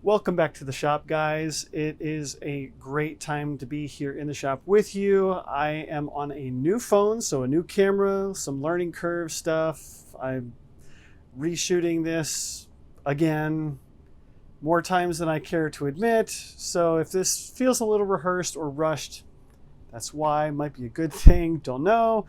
Welcome back to the shop, guys. It is a great time to be here in the shop with you. I am on a new phone, so a new camera, some learning curve stuff. I'm reshooting this again more times than I care to admit. So if this feels a little rehearsed or rushed, that's why. Might be a good thing, don't know.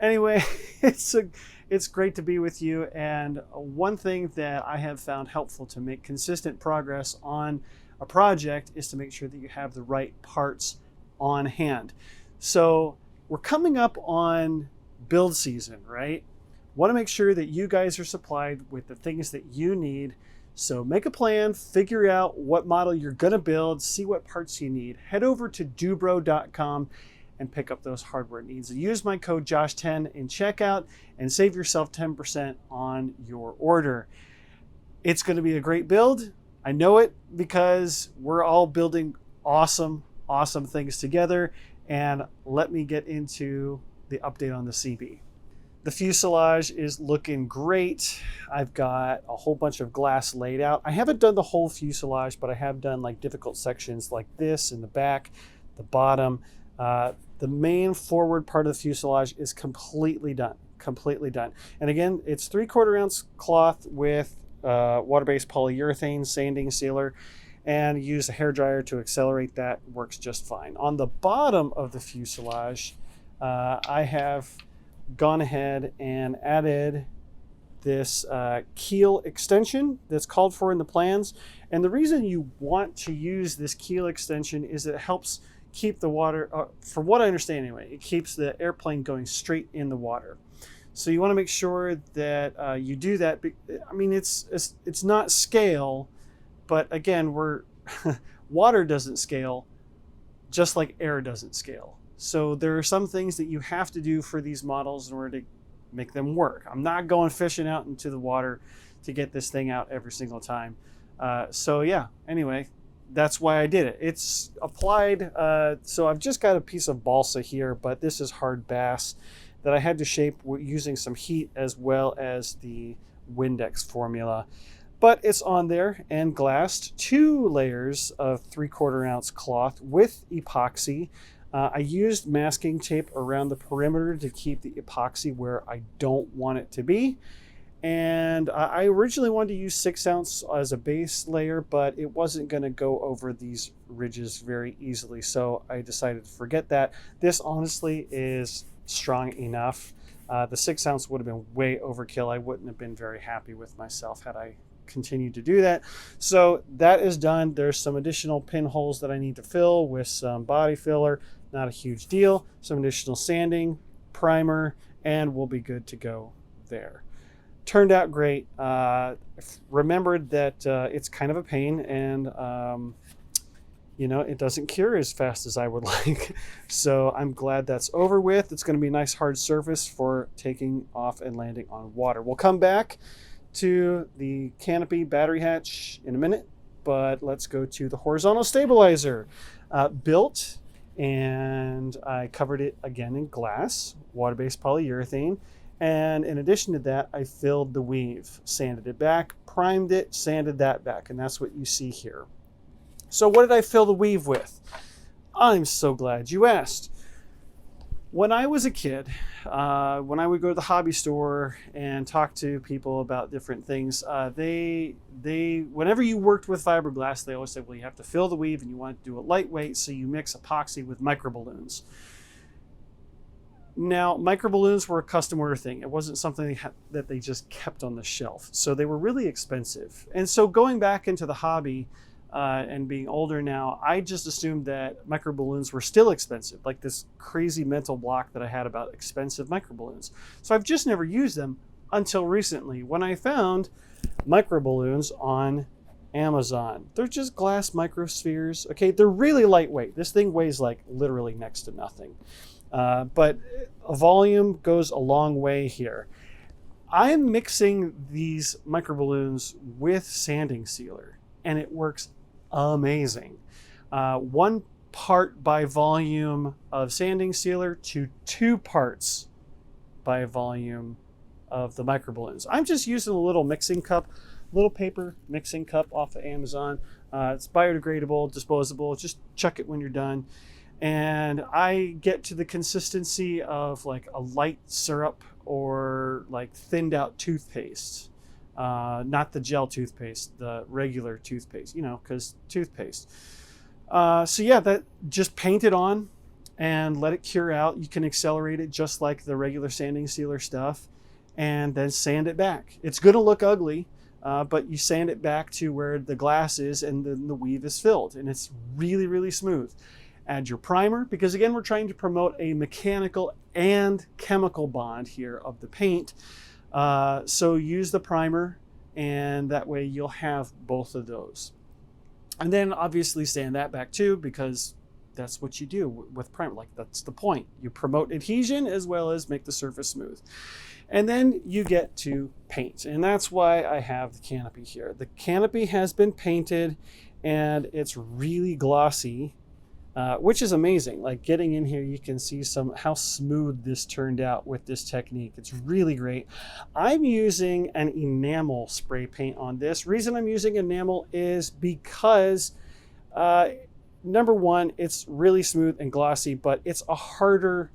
Anyway, it's great to be with you, and one thing that I have found helpful to make consistent progress on a project is to make sure that you have the right parts on hand. So we're coming up on build season, right? Want to make sure that you guys are supplied with the things that you need. So make a plan, figure out what model you're going to build, see what parts you need. Head over to dubro.com and pick up those hardware needs. Use my code JOSH10 in checkout and save yourself 10% on your order. It's going to be a great build. I know it because we're all building awesome things together. And let me get into the update on the Seabee. The fuselage is looking great. I've got a whole bunch of glass laid out. I haven't done the whole fuselage, but I have done like difficult sections like this in the back, the bottom. The main forward part of the fuselage is completely done. And again, it's 3/4 ounce cloth with water-based polyurethane sanding sealer, and use a hairdryer to accelerate that. Works just fine. On the bottom of the fuselage, I have gone ahead and added this keel extension that's called for in the plans. And the reason you want to use this keel extension is it helps keep the water, from what I understand anyway, it keeps the airplane going straight in the water. So you want to make sure that you do that. I mean, it's not scale, but again, water doesn't scale just like air doesn't scale. So there are some things that you have to do for these models in order to make them work. I'm not going fishing out into the water to get this thing out every single time. So yeah, anyway, that's why I did it. It's applied, so I've just got a piece of balsa here, but this is hard bass that I had to shape using some heat as well as the Windex formula. But it's on there and glassed, 2 layers of 3/4 ounce cloth with epoxy. I used masking tape around the perimeter to keep the epoxy where I don't want it to be. And I originally wanted to use 6 ounce as a base layer, but it wasn't going to go over these ridges very easily. So I decided to forget that. This honestly is strong enough. The 6 ounce would have been way overkill. I wouldn't have been very happy with myself had I continued to do that. So that is done. There's some additional pinholes that I need to fill with some body filler. Not a huge deal. Some additional sanding, primer, and we'll be good to go there. Turned out great. Remembered that it's kind of a pain, and you know, it doesn't cure as fast as I would like. So I'm glad that's over with. It's going to be a nice hard surface for taking off and landing on water. We'll come back to the canopy battery hatch in a minute, but let's go to the horizontal stabilizer. Built, and I covered it again in glass, water-based polyurethane. And in addition to that, I filled the weave, sanded it back, primed it, sanded that back, and that's what you see here. So what did I fill the weave with? I'm so glad you asked. When I was a kid, when I would go to the hobby store and talk to people about different things, whenever you worked with fiberglass, they always said, well, you have to fill the weave and you want to do it lightweight, so you mix epoxy with microballoons. Now, microballoons were a custom order thing. It wasn't something that they just kept on the shelf. So they were really expensive. And so going back into the hobby and being older now, I just assumed that microballoons were still expensive, like this crazy mental block that I had about expensive microballoons. So I've just never used them until recently when I found microballoons on Amazon. They're just glass microspheres. Okay, they're really lightweight. This thing weighs like literally next to nothing. But a volume goes a long way here. I am mixing these microballoons with sanding sealer, and it works amazing. 1 part by volume of sanding sealer to 2 parts by volume of the microballoons. I'm just using a little mixing cup little paper mixing cup off of Amazon. It's biodegradable, disposable. Just chuck it when you're done. And I get to the consistency of like a light syrup or like thinned out toothpaste. Not the gel toothpaste, the regular toothpaste, you know, because toothpaste. So yeah, that just paint it on and let it cure out. You can accelerate it just like the regular sanding sealer stuff, and then sand it back. It's going to look ugly, but you sand it back to where the glass is and then the weave is filled, and it's really, really smooth. Add your primer, because again, we're trying to promote a mechanical and chemical bond here of the paint. So use the primer, and that way you'll have both of those. And then obviously sand that back too, because that's what you do with primer. Like, that's the point. You promote adhesion as well as make the surface smooth. And then you get to paint. And that's why I have the canopy here. The canopy has been painted and it's really glossy. Which is amazing. Like, getting in here, you can see how smooth this turned out with this technique. It's really great. I'm using an enamel spray paint on this. Reason I'm using enamel is because, number one, it's really smooth and glossy, but it's a harder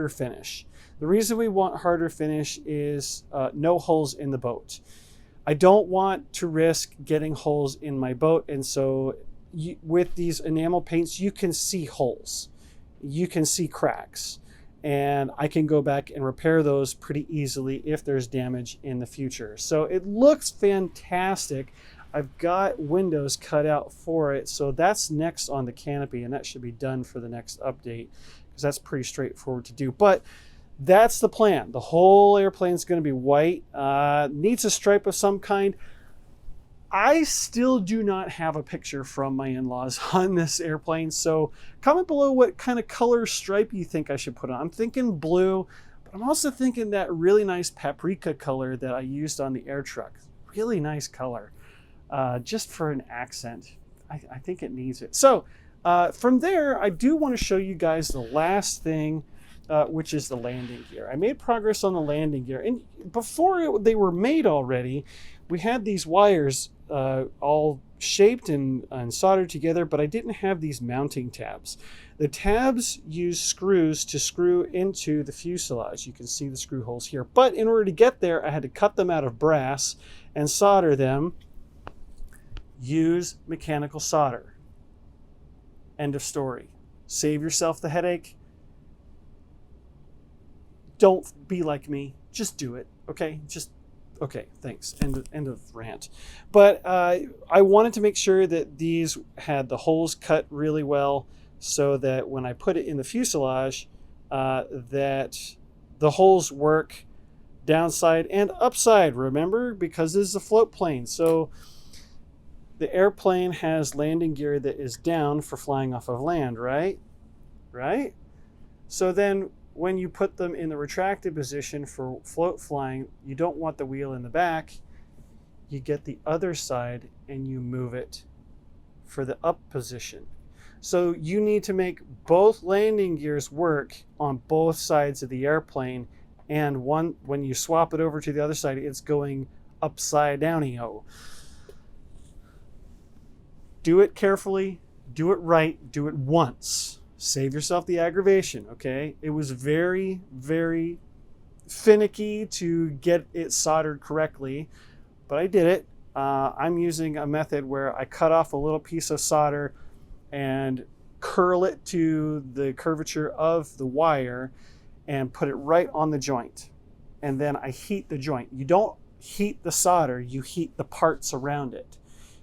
finish. The reason we want harder finish is no holes in the boat. I don't want to risk getting holes in my boat, and so with these enamel paints, you can see holes, you can see cracks, and I can go back and repair those pretty easily if there's damage in the future. So it looks fantastic. I've got windows cut out for it, so that's next on the canopy, and that should be done for the next update, because that's pretty straightforward to do. But that's the plan. The whole airplane is going to be white. Needs a stripe of some kind. I still do not have a picture from my in-laws on this airplane, so comment below what kind of color stripe you think I should put on. I'm thinking blue, but I'm also thinking that really nice paprika color that I used on the air truck. Really nice color, just for an accent. I think it needs it. So from there, I do want to show you guys the last thing, which is the landing gear. I made progress on the landing gear, and before they were made already, we had these wires all shaped and soldered together, but I didn't have these mounting tabs. The tabs use screws to screw into the fuselage. You can see the screw holes here. But in order to get there, I had to cut them out of brass and solder them. Use mechanical solder. End of story. Save yourself the headache. Don't be like me. Just do it, okay? Okay, thanks. End of rant. But I wanted to make sure that these had the holes cut really well, so that when I put it in the fuselage, that the holes work downside and upside, remember? Because this is a float plane. So the airplane has landing gear that is down for flying off of land, right? Right? So then when you put them in the retracted position for float flying, you don't want the wheel in the back. You get the other side and you move it for the up position. So you need to make both landing gears work on both sides of the airplane, and when you swap it over to the other side, it's going upside down-io. Do it carefully, do it right, do it once. Save yourself the aggravation, okay? It was very, very finicky to get it soldered correctly, but I did it. I'm using a method where I cut off a little piece of solder and curl it to the curvature of the wire and put it right on the joint. And then I heat the joint. You don't heat the solder, you heat the parts around it.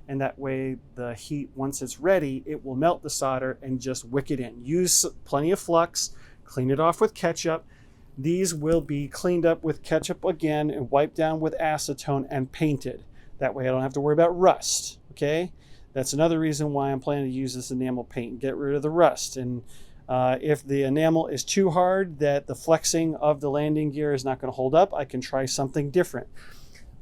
And that way the heat, once it's ready, it will melt the solder and just wick it in. Use plenty of flux, clean it off with ketchup. These will be cleaned up with ketchup again and wiped down with acetone and painted. That way I don't have to worry about rust, okay? That's another reason why I'm planning to use this enamel paint and get rid of the rust. And if the enamel is too hard that the flexing of the landing gear is not going to hold up, I can try something different.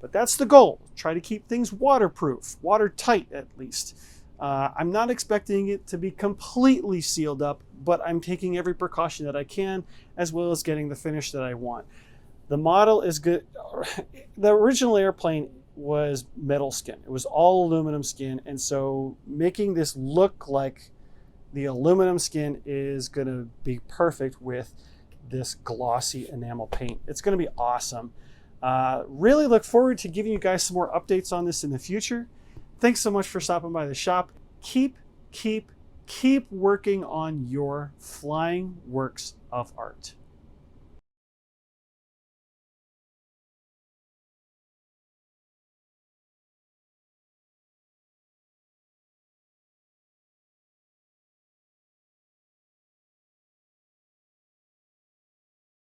But that's the goal. Try to keep things waterproof, watertight at least. I'm not expecting it to be completely sealed up, but I'm taking every precaution that I can, as well as getting the finish that I want. The model is good. The original airplane was metal skin. It was all aluminum skin. And so making this look like the aluminum skin is going to be perfect with this glossy enamel paint. It's going to be awesome. Really look forward to giving you guys some more updates on this in the future. Thanks so much for stopping by the shop. Keep working on your flying works of art.